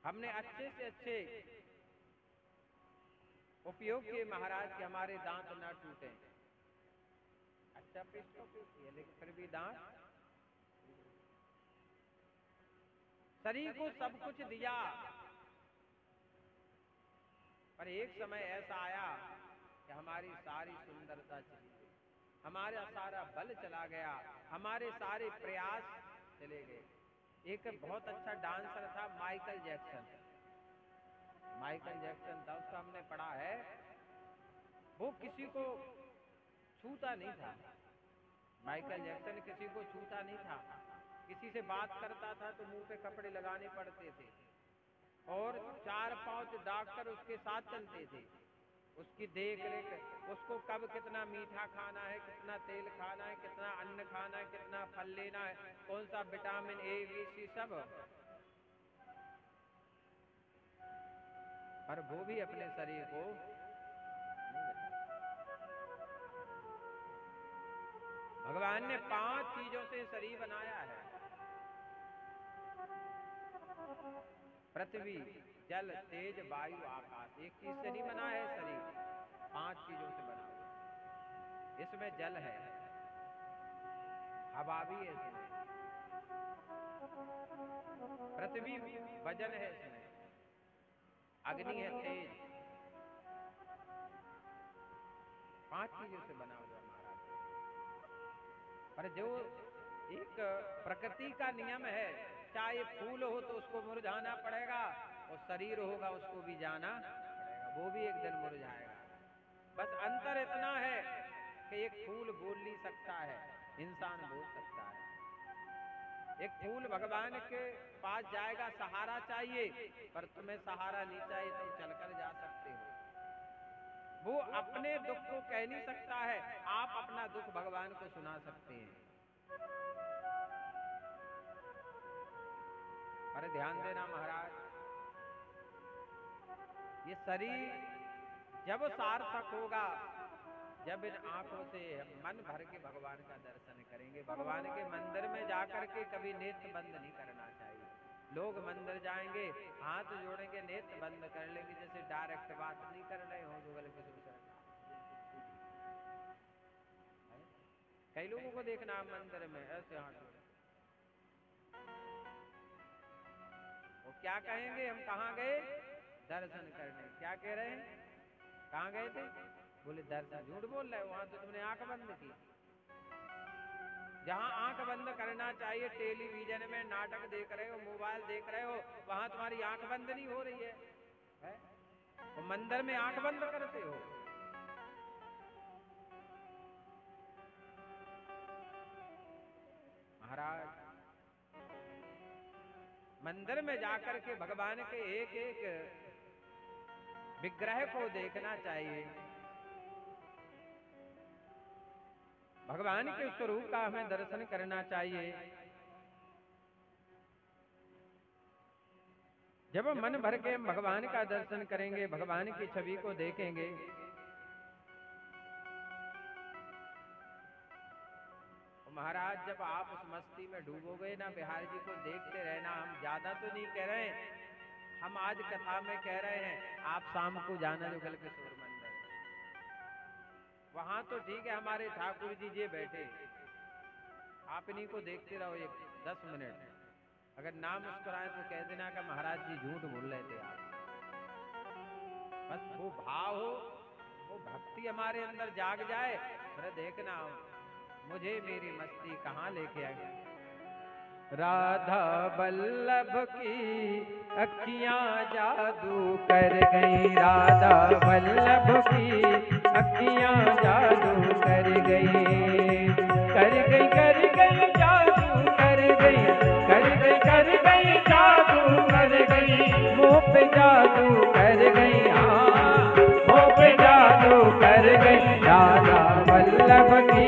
हमने अच्छे से अच्छे उपयोग किए महाराज के हमारे दांत ना टूटे। अच्छा पेस्ट तो किया लेकिन फिर भी दांत। शरीर को सब कुछ दिया, पर एक समय ऐसा आया कि हमारी सारी सुंदरता चली गई, हमारा सारा बल चला गया, हमारे सारे प्रयास चले गए। एक बहुत अच्छा डांसर था माइकल जैक्सन। माइकल जैक्सन था, उसका हमने पढ़ा है। वो किसी को छूता नहीं था। माइकल जैक्सन किसी को छूता नहीं था। किसी से बात करता था तो मुंह पे कपड़े लगाने पड़ते थे और 4-5 डॉक्टर उसके साथ चलते थे, उसकी देख रेख, उसको कब कितना मीठा खाना है, कितना तेल खाना है, कितना अन्न खाना है, कितना फल लेना है, कौन सा विटामिन ए बी सी सब। पर वो भी अपने शरीर को नहीं बचा। भगवान ने 5 चीजों से शरीर बनाया है। पृथ्वी, जल, तेज, वायु, आकाश। एक चीज से नहीं बना है शरीर, 5 चीजों से बना हुआ। इसमें जल है, हवा भी है इसमें, पृथ्वी वजन है इसमें, अग्नि है तेज। 5 चीजों से बना हुआ महाराज। पर जो एक प्रकृति का नियम है, चाहे फूल हो तो उसको मुरझाना पड़ेगा और शरीर होगा उसको भी जाना पड़ेगा, वो भी एक दिन मुरझाएगा। बस अंतर इतना है कि एक फूल बोल नहीं सकता है, इंसान बोल सकता है। एक फूल भगवान के पास जाएगा, सहारा चाहिए, पर तुम्हें सहारा नहीं चाहिए, तुम चलकर जा सकते हो। वो अपने दुख को कह नहीं सकता है, आप अपना दुख भगवान को सुना सकते हैं। पर ध्यान देना महाराज, ये शरीर जब सार्थक होगा, जब इन आंखों से मन भर के भगवान का दर्शन करेंगे। भगवान के मंदिर में जाकर के कभी नेत्र बंद नहीं करना चाहिए। लोग मंदिर जाएंगे, हाथ जोड़ेंगे, नेत्र बंद कर लेंगे, जैसे डायरेक्ट बात नहीं कर रहे हो गूगल पे दूसरा। कई लोगों को देखना मंदिर में ऐसे हाथ जोड़े, वो क्या कहेंगे, हम कहाँ गए दर्शन करने। क्या कह रहे हैं, कहाँ गए थे, बोले दर्शन। झूठ बोल रहे हो, वहां तो तुमने आंख बंद की। जहां आंख बंद करना चाहिए, टेलीविजन में नाटक देख रहे हो, मोबाइल देख रहे हो, वहां तुम्हारी आंख बंद नहीं हो रही है? वो मंदिर में आंख बंद करते हो। महाराज, मंदिर में जाकर के भगवान के एक एक विग्रह को देखना चाहिए। भगवान के स्वरूप का हमें दर्शन करना चाहिए। जब मन भर के हम भगवान का दर्शन करेंगे, भगवान की छवि को देखेंगे, महाराज जब आप उस मस्ती में डूबोगे ना, बिहारी जी को देखते रहना। हम ज्यादा तो नहीं कह रहे हैं, हम आज कथा में कह रहे हैं, आप शाम को जाना जुगल किशोर मंदिर, वहां तो ठीक है हमारे ठाकुर जी ये बैठे, आप इन्हीं को देखते रहो एक 10 मिनट। अगर ना मुस्कुराए तो कह देना कि महाराज जी झूठ बोल रहे थे आप। बस वो भाव हो, वो भक्ति हमारे अंदर जाग जाए, फिर देखना मुझे मेरी मस्ती कहाँ लेके आई। राधा वल्लभ की अखियां जादू कर गई, राधा वल्लभ की अखियां जादू कर गई, कर गई जादू कर गई, कर गई जादू कर गई, मुँह पे जादू कर गई, हाँ मुँह पे जादू कर गई। राधा वल्लभ की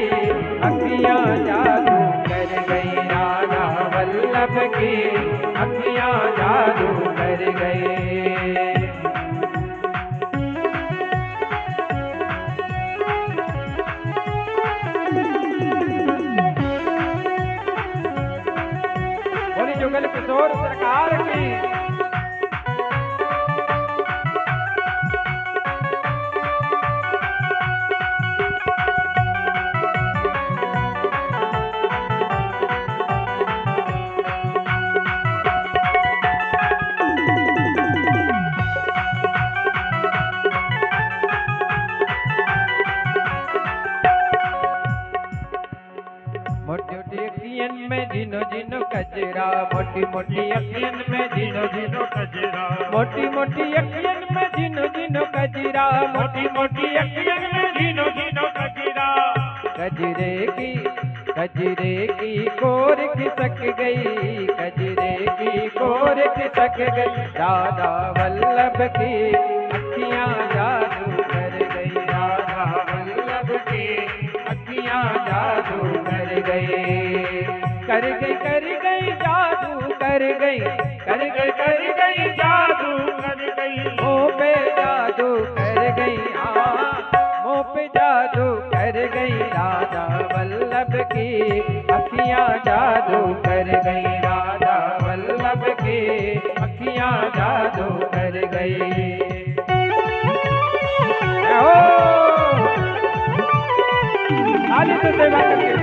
अखियां जादू कर गई, राधा वल्लभ की अखियां जादू कर गई। बोली जुगल किशोर सरकार की। मोटी मोटी अखियन में झीनो झीनो कजरा, मोटी मोटी अखियन में झीनो झीनो कजरा, मोटी मोटी अखियन में झीनो झीनो कजरा। कजरे की कोर खिसक गई, कजरे की कोर खिसक गई, राधा वल्लभ की अखियां जादू कर गई, राधा वल्लभ की अखियां जादू कर गई, कर गई जादू कर गई, कर गई जादू कर गई, मुँह पे जादू कर गई, मुँह पे जादू कर गई, राधा वल्लभ की अखियां जादू कर गई, राधा वल्लभ की अखियां जादू कर गई। खाली तो सेवा करके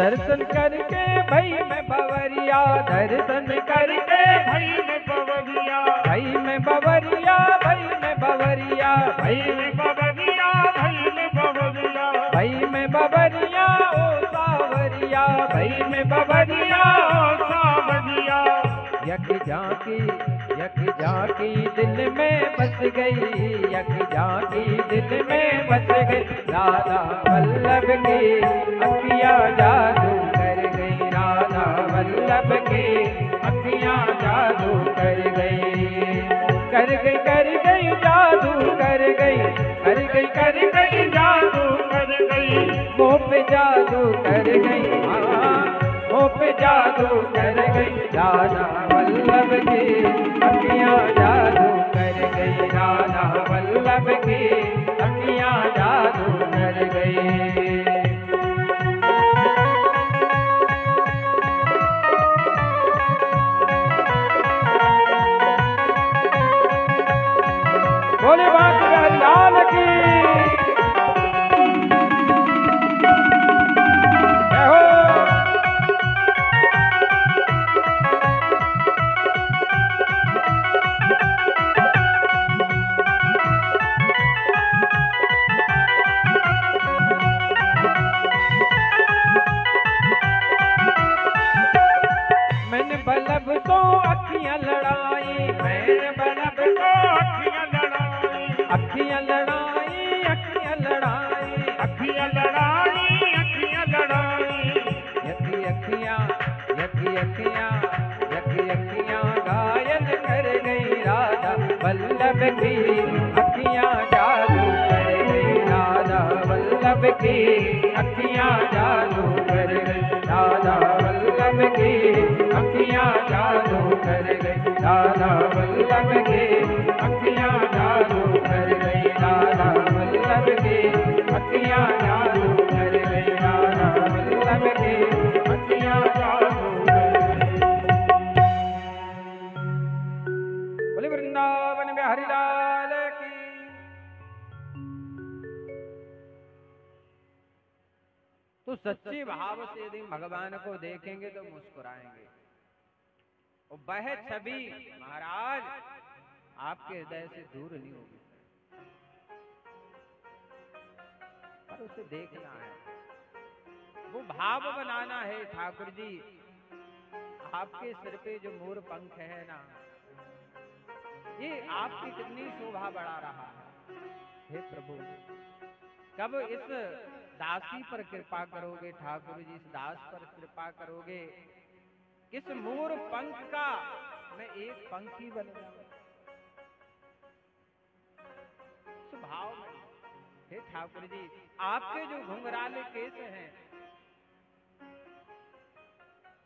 दर्शन करके भई मैं बवरिया, दर्शन करके भई में बवरिया, भई मैं बवरिया, भई मैं बवरिया, भई में बवरिया, भई में बवरिया, भई मैं बवरिया ओ सावरिया, भई मैं बवरिया ओ सावरिया। यक झांकी दिल में बस गई, यक झांकी दिल में बस गई, राधा वल्लभ की अखियां जादू कर गई, राधा वल्लभ की अखियां जादू कर गई, कर गई जादू कर गई, कर गई जादू कर गई, मुँह पे जादू कर गई, मुँह पे जादू कर गई, राधा वल्लभ की अखियां जादू कर गई, राधा वल्लभ की अखियां जादू कर गई। बोले बात लाल की जय हो। मैंने बल्लभ तो अखियां लड़ाई, मैंने बल्लभ तो अखियां लड़ाई, अखियां लड़ाई, अखियां लड़ाई, अखियां लड़ाई, अखियां लड़ाई, यकी अखियां घायल कर गई, राधा वल्लभ की अखियां जादू कर गई, राधा वल्लभ की अखियां जादू कर गई, राधा वल्लभ की अखियां जादू कर गई, राधा वल्लभ की अखियां जादू कर गई, राधा वल्लभ की अखियां जादू कर गई, राधा वल्लभ की अखियां जादू कर गई। बोले वृंदावन में हरिलाल की। तो सच्चे भाव से यदि भगवान को देखेंगे तो मुस्कुराएंगे, और वह छवि महाराज आपके हृदय से दूर नहीं होगी, पर उसे देखना है, वो भाव बनाना है। ठाकुर जी आपके सिर पे जो मोर पंख है ना, ये आपकी कितनी शोभा बढ़ा रहा है। हे प्रभु, कब इस दासी पर कृपा करोगे ठाकुर जी, इस दास पर कृपा करोगे, इस मोर पंख का मैं एक पंखी बन जाऊं स्वभाव में। हे ठाकुर जी, आपके जो घुंघराले केस हैं,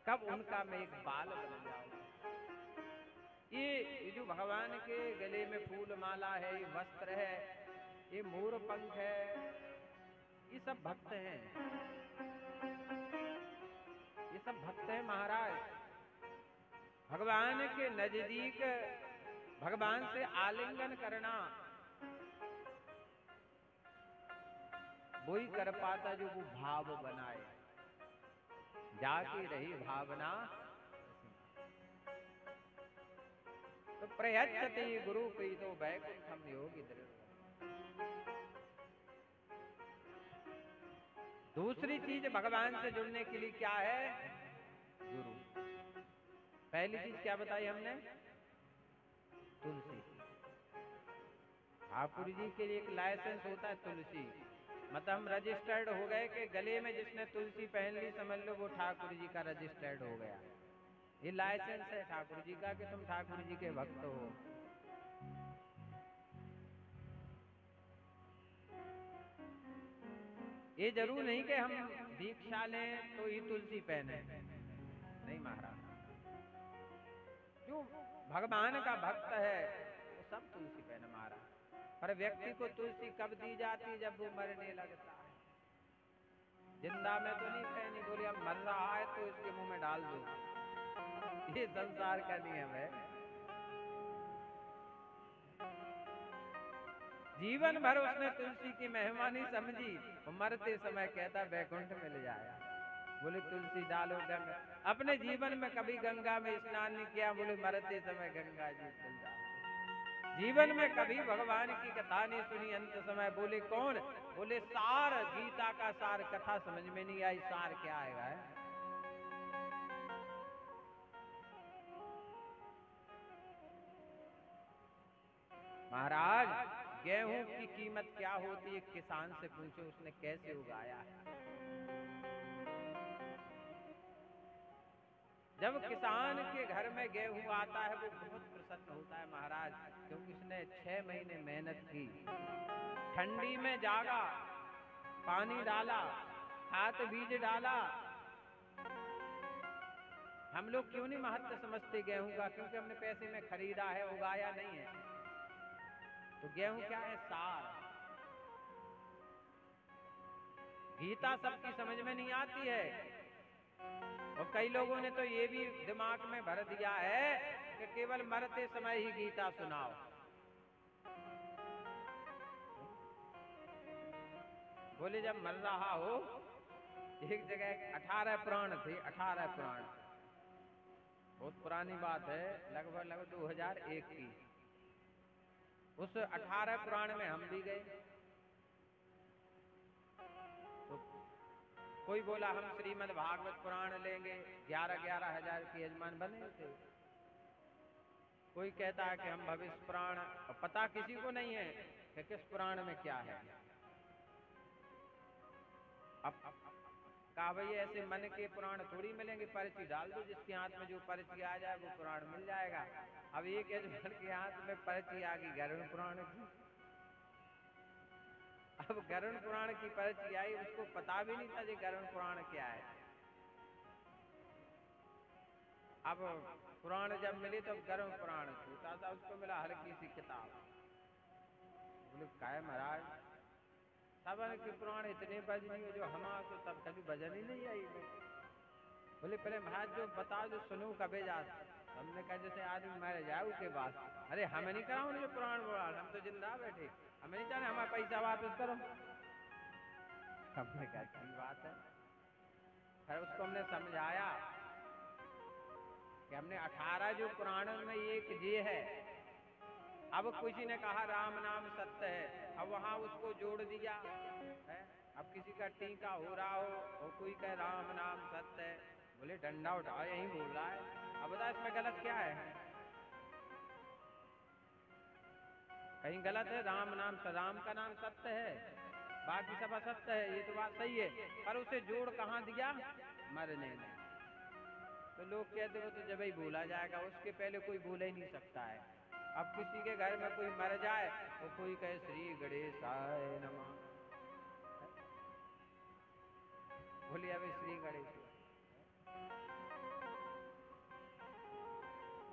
कब उनका मैं एक बाल बन जाऊं। ये जो भगवान के गले में फूल माला है, ये वस्त्र है, ये मोर पंख है, ये सब भक्त हैं, ये सब भक्त हैं महाराज। भगवान के नजदीक भगवान से आलिंगन करना वही कर पाता जो वो भाव बनाए, जाके रही भावना। तो प्रयच्छति गुरु प्रीतो वैकुंठम योगी दृढ़। दूसरी चीज भगवान से जुड़ने के लिए क्या है? गुरु। पहली चीज क्या बताई हमने? तुलसी। ठाकुर जी के लिए एक लाइसेंस होता है तुलसी, मतलब हम रजिस्टर्ड हो गए कि गले में जिसने तुलसी पहन ली समझ लो वो ठाकुर जी का रजिस्टर्ड हो गया। ये लाइसेंस है ठाकुर जी का कि तुम ठाकुर जी के भक्त हो। ये जरूर नहीं कि हम दीक्षा लें तो ही तुलसी पहने, नहीं महाराज। जो भगवान का भक्त है वो सब तुलसी पहने महाराज। पर व्यक्ति को तुलसी कब दी जाती है? जब वो मरने लगता है। जिंदा में तो नहीं पहनी, बोले अब मर रहा है तो इसके मुंह में डाल दो। ये संसार का नियम है। जीवन भर उसने तुलसी की महिमा नहीं समझी, वो मरते समय कहता वैकुंठ मिल जाएगा। बोले तुलसी डालो गंगा। अपने जीवन में कभी गंगा में स्नान नहीं किया, बोले मरते समय गंगा जी मिल जाओ। जीवन में कभी भगवान की कथा नहीं सुनी अंत समय, बोले कौन? बोले सार, गीता का सार। कथा समझ में नहीं आई, सार क्या आएगा है? महाराज गेहूं की कीमत क्या होती है किसान से पूछो, उसने कैसे उगाया है। जब किसान के घर में गेहूं आता है वो बहुत प्रसन्न होता है महाराज, क्योंकि उसने 6 महीने मेहनत की, ठंडी में जागा, पानी डाला, खाद बीज डाला। हम लोग क्यों नहीं महत्व समझते गेहूं का? क्योंकि हमने पैसे में खरीदा है, उगाया नहीं है। तो गेहूं क्या है? सार। गीता सबकी समझ में नहीं आती है, और कई लोगों ने तो ये भी दिमाग में भर दिया है कि केवल मरते समय ही गीता सुनाओ। बोले जब मर रहा हो, एक जगह 18 पुराण थे, 18 पुराण, बहुत पुरानी बात है, लगभग 2001 की। उस 18 पुराण में हम भी गए। तो कोई बोला हम श्रीमद् भागवत पुराण लेंगे, 11-11 हजार के यजमान बने थे। कोई कहता है कि हम भविष्य पुराण, पता किसी को नहीं है कि किस पुराण में क्या है। अब कहा भाई ऐसे मन के पुराण थोड़ी मिलेंगे, पर्ची डाल दो, जिसके हाथ में जो पर्ची आ जाए वो पुराण मिल जाएगा। अब एक यजमान के हाथ में पर्ची आ गई गरुड़ पुराण की। अब गरुड़ पुराण की पर्ची आई, उसको पता भी नहीं था कि गरुड़ पुराण क्या है। अब पुराण जब मिले तो गरुड़ पुराण छोटा था, उसको मिला हल्की सी किताब। बोले काय महाराज सबन के पुराण इतने बजनी हो जो हम तो तब कभी भजन ही नहीं आई। बोले पहले महाराज जो बताओ जो सुनो कबे जात। हमने कहा जैसे आदमी मर जाए उसके बाद, अरे हमें नहीं कराओ जो पुराण पुराण, हम तो जिंदा बैठे, हमें नहीं चाहे, हमारा पैसा वापस करो। हमने कहा अच्छी बात है। फिर उसको हमने समझाया कि हमने 18 जो पुराणों में एक ये है। अब किसी ने कहा राम नाम सत्य है, अब वहां उसको जोड़ दिया है। अब किसी का टीका हो रहा हो और कोई कहे राम नाम सत्य है, बोले डंडा उठा यही बोल रहा है। अब बता इसमें गलत क्या है? कहीं गलत है? राम नाम, राम का नाम सत्य है, बाकी सब असत्य है, ये तो बात सही है, पर उसे जोड़ कहाँ दिया? मरने में। तो लोग कहते हो तो जब ही बोला जाएगा, उसके पहले कोई बोल ही नहीं सकता है। अब किसी के घर में कोई मर जाए तो कोई कहे श्री गणेशाय नमः, बोलिए अभी श्री गणेश,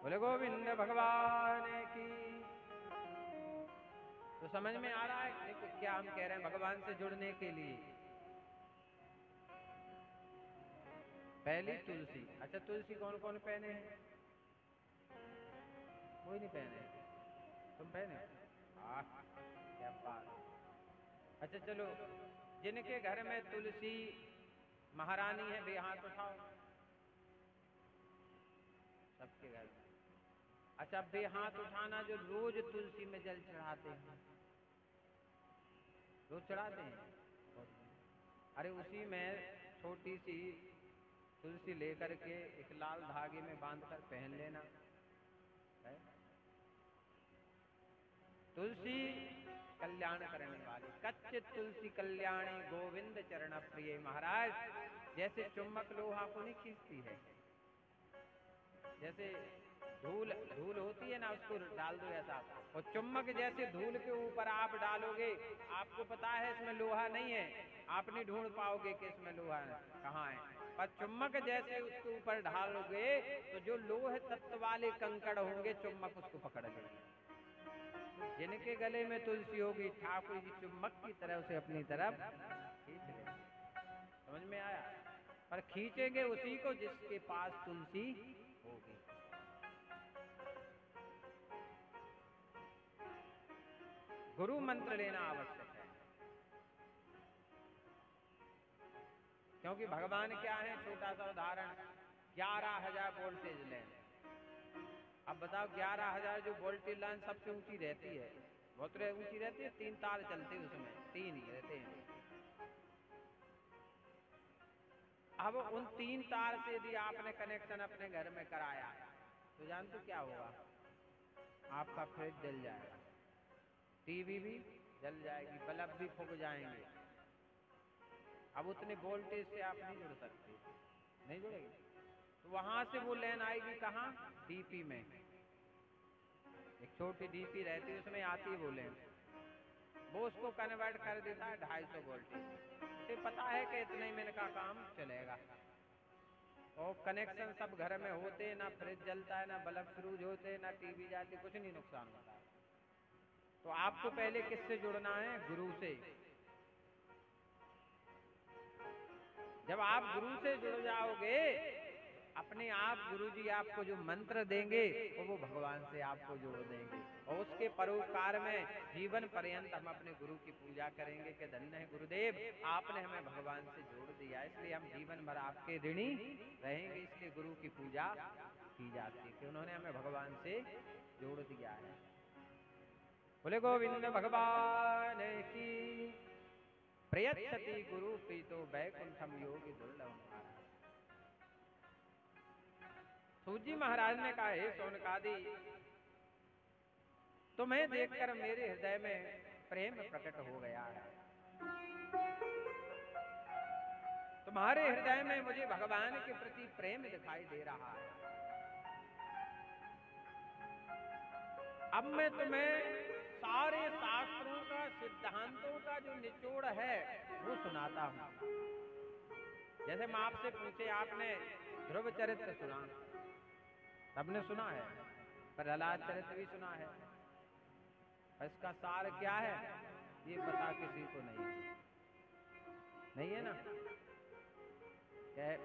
बोले गोविंद भगवान की। तो समझ में आ रहा है देखो क्या हम कह रहे हैं? भगवान से जुड़ने के लिए पहली तुलसी। अच्छा तुलसी कौन कौन पहने हैं? कोई नहीं पहने, तुम पहने? क्या बात। अच्छा चलो, जिनके घर में तुलसी महारानी है वे हाथ उठाओ। सबके घर में। अच्छा वे हाथ उठाना जो रोज तुलसी में जल चढ़ाते हैं, रोज चढ़ाते हैं। अरे उसी में छोटी सी तुलसी लेकर के एक लाल धागे में बांधकर पहन लेना है। तुलसी कल्याण करने वाली, कच्चित तुलसी कल्याणी गोविंद चरण प्रिय। महाराज जैसे चुम्बक लोहा को नहीं खींचती है, जैसे धूल धूल होती है ना, उसको डाल दो ऐसा, और चुम्बक जैसे धूल के ऊपर आप डालोगे, आपको पता है इसमें लोहा नहीं है, आप नहीं ढूंढ पाओगे कि इसमें लोहा कहाँ है, पर चुम्बक जैसे उसके ऊपर डालोगे तो जो लोह तत्व वाले कंकड़ होंगे चुम्बक उसको पकड़ लेंगे। जिनके गले में तुलसी होगी ठाकुर जी चुम्बक की तरह उसे अपनी तरफ खींच लेंगे। समझ में आया? पर खींचेंगे उसी को जिसके पास तुलसी होगी। गुरु मंत्र लेना आवश्यक है, क्योंकि भगवान क्या है, छोटा सा उदाहरण, 11,000 वोल्टेज लें। अब बताओ 11,000 जो वोल्टेज लाइन सबसे ऊंची रहती है, बहुत ऊंची रहती है, 3 तार चलते हैं उसमें, 3 ही रहते हैं। अब उन 3 तार से यदि आपने कनेक्शन अपने घर में कराया तो जानते क्या होगा? आपका फ्रिज जल जाएगा, टीवी भी जल जाएगी, बल्ब भी फूक जाएंगे। अब उतने वोल्टेज से आप नहीं जुड़ सकते, नहीं जुड़ेगी। तो वहां से वो लाइन आएगी कहाँ? डीपी में, एक छोटी डीपी रहती है उसमें आती है वो लाइन, वो उसको कन्वर्ट कर देता है 250 वोल्टेज। उसे पता है कि इतने मिनट का काम चलेगा, और कनेक्शन सब घर में होते, ना फ्रिज जलता है, ना बल्ब फ्यूज होते, ना टीवी जाती, कुछ नहीं नुकसान होता। तो आपको पहले किससे जुड़ना है? गुरु से। जब आप गुरु से जुड़ जाओगे, अपने आप गुरु जी आपको जो मंत्र देंगे वो भगवान से आपको जोड़ देंगे, और उसके परोपकार में जीवन पर्यंत हम अपने गुरु की पूजा करेंगे कि धन्य है गुरुदेव, आपने हमें भगवान से जोड़ दिया, इसलिए हम जीवन भर आपके ऋणी रहेंगे। इसलिए गुरु की पूजा की जाती है कि उन्होंने हमें भगवान से जोड़ दिया है। बोले गोविंद भगवान की। प्रयच्छति गुरु प्रीतो वैकुंठम योगी दुर्लभम। सूत जी महाराज ने कहा, हे शौनकादि, तुम्हें देखकर मेरे हृदय में प्रेम प्रकट हो गया है। तुम्हारे हृदय में मुझे भगवान के प्रति प्रेम दिखाई दे रहा है। अब मैं तुम्हें सारे शास्त्रों का, सिद्धांतों का जो निचोड़ है वो सुनाता हूं। जैसे मैं आपसे पूछे, आपने ध्रुव चरित्र सुना, सबने सुना है, प्रहलाद चरित्र भी सुना है, इसका सार क्या है ये पता किसी को नहीं है ना?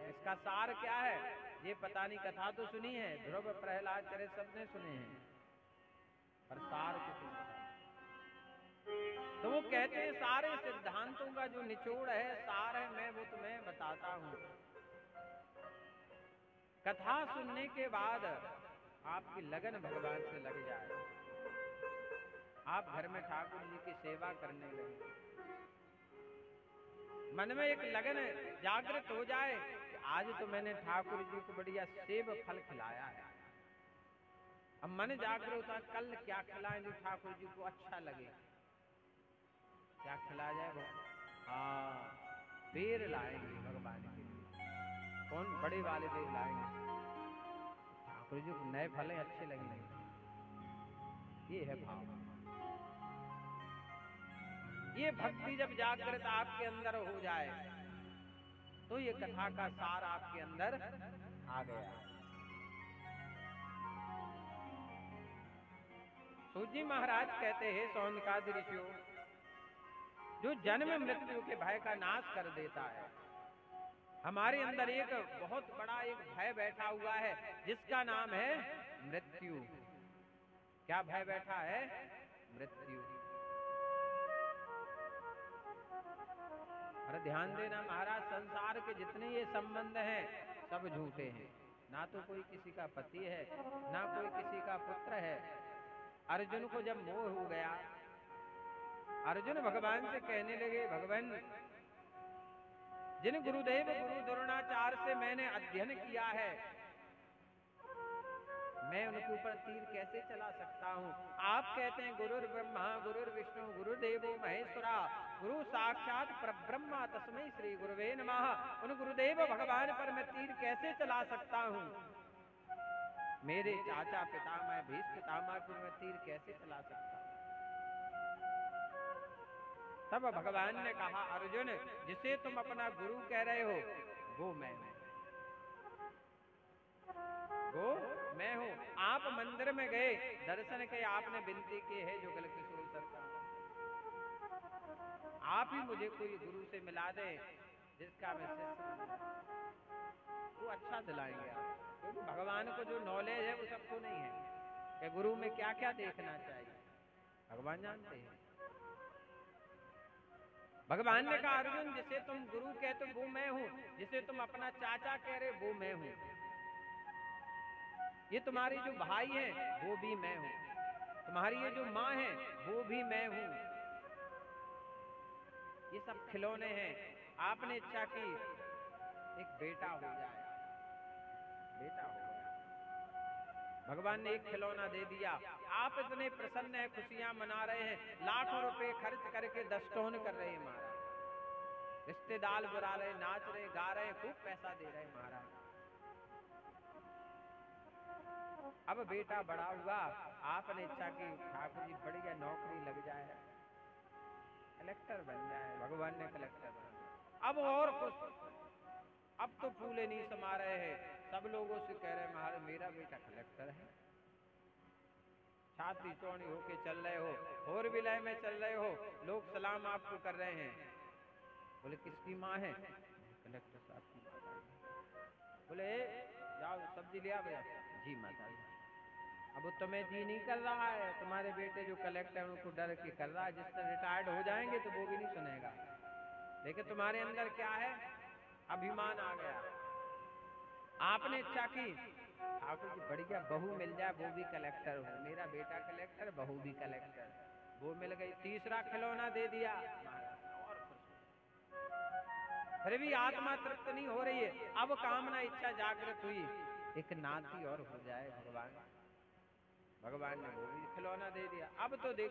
इसका सार क्या है ये पता नहीं। कथा तो सुनी है, ध्रुव प्रहलाद चरित्र सबने सुने हैं, पर सार किसी को नहीं। तो वो कहते हैं सारे सिद्धांतों का जो निचोड़ है, सार है, मैं वो तुम्हें बताता हूं। कथा सुनने के बाद आपकी लगन भगवान से लग जाए, आप घर में ठाकुर जी की सेवा करने लगे, मन में एक लगन जागृत हो जाए कि आज तो मैंने ठाकुर जी को बढ़िया सेब फल खिलाया है। अब मन जागृत होता है, कल क्या खिलाएं जो ठाकुर जी को अच्छा लगे, क्या खिलाया जाए वो? हाँ, बेर लाएंगे भगवान के लिए। कौन? बड़े वाले बेर लाएंगे, ठाकुर जी को नए फल अच्छे लगेंगे। ये है भाव। ये भक्ति जब जागृत आपके अंदर हो जाए तो ये कथा का सार आपके अंदर आ गया। सूत जी महाराज कहते हैं, शौनकादि ऋषियों, जो जन्म मृत्यु के भय का नाश कर देता है, हमारे अंदर एक बहुत बड़ा एक भय बैठा हुआ है जिसका नाम है मृत्यु। क्या भय बैठा है? मृत्यु। अरे ध्यान देना महाराज, संसार के जितने ये संबंध हैं सब झूठे हैं। ना तो कोई किसी का पति है, ना कोई किसी का पुत्र है। अर्जुन को जब मोह हो गया, अर्जुन भगवान से कहने लगे, भगवान जिन गुरुदेव गुरु द्रोणाचार्य से मैंने अध्ययन किया है, मैं उनके ऊपर तीर कैसे चला सकता हूँ? आप कहते हैं गुरुर् ब्रह्मा गुरुर्विष्णु गुरुदेवो महेश्वरा गुरु साक्षात परब्रह्मा तस्मै श्री गुरुवे नमः। उन गुरुदेव भगवान पर मैं तीर कैसे चला सकता हूँ? मेरे चाचा पितामह भीष्म पितामह पर मैं तीर कैसे चला सकता हूँ? तब भगवान ने कहा, अर्जुन जिसे तुम अपना गुरु कह रहे हो वो मैं हूँ, वो मैं हूँ। आप मंदिर में गए, दर्शन के आपने विनती की है जुगल किशोर सरकार, आप ही मुझे कोई गुरु से मिला दे जिसका मैं शिष्य बनूं। वो अच्छा दिलाएंगे आप, क्योंकि भगवान को जो नॉलेज है वो सबको नहीं है कि गुरु में क्या क्या देखना चाहिए, भगवान जानते हैं। भगवान ने कहा, अर्जुन जिसे तुम गुरु कहते हो वो मैं हूँ, जिसे तुम अपना चाचा कह रहे वो मैं हूँ, ये तुम्हारे जो भाई हैं वो भी मैं हूँ, तुम्हारी ये जो माँ है वो भी मैं हूँ। ये सब खिलौने हैं। आपने इच्छा की एक बेटा हो जाए, बेटा हो गया, भगवान ने एक खिलौना दे दिया। आप इतने प्रसन्न हैं, खुशियां मना रहे हैं, लाखों रुपए खर्च करके दस्टोन कर रहे हैं महाराज, रिश्तेदार बुला रहे, नाच रहे, गा रहे, खूब पैसा दे रहे महाराज। अब बेटा बड़ा हुआ, आपने इच्छा की ठाकुर जी बढ़िया नौकरी लग जाए, कलेक्टर बन जाए, भगवान ने कलेक्टर बना। अब और कुछ, अब तो फूले नहीं समा रहे हैं, सब लोगों से कह रहे महाराज मेरा बेटा कलेक्टर है, छाती चौड़ी होके चल रहे हो, फोर व्हीलर में चल रहे हो, लोग सलाम आपको कर रहे हैं। बोले किसकी माँ है? कलेक्टर साहब की माता है। बोले जाओ सब्जी ले आ भैया। जी माता जी। अब वो तुम्हें जी नहीं कर रहा है, तुम्हारे बेटे जो कलेक्टर है उनको डर के कर रहा है, जिस तरह रिटायर्ड हो जाएंगे तो वो भी नहीं सुनेगा। लेकिन तुम्हारे अंदर क्या है? अभिमान आ गया। आपने इच्छा की ठाकुर जी बढ़िया बहू मिल जाए, वो भी कलेक्टर हो, मेरा बेटा कलेक्टर बहू भी कलेक्टर, वो मिल गई। तीसरा खिलौना दे दिया महाराज, और फिर भी आत्मा तृप्त नहीं हो रही है। अब कामना इच्छा जागृत हुई, एक नाती और हो जाए भगवान, भगवान ने वो भी खिलौना दे दिया। अब तो देखो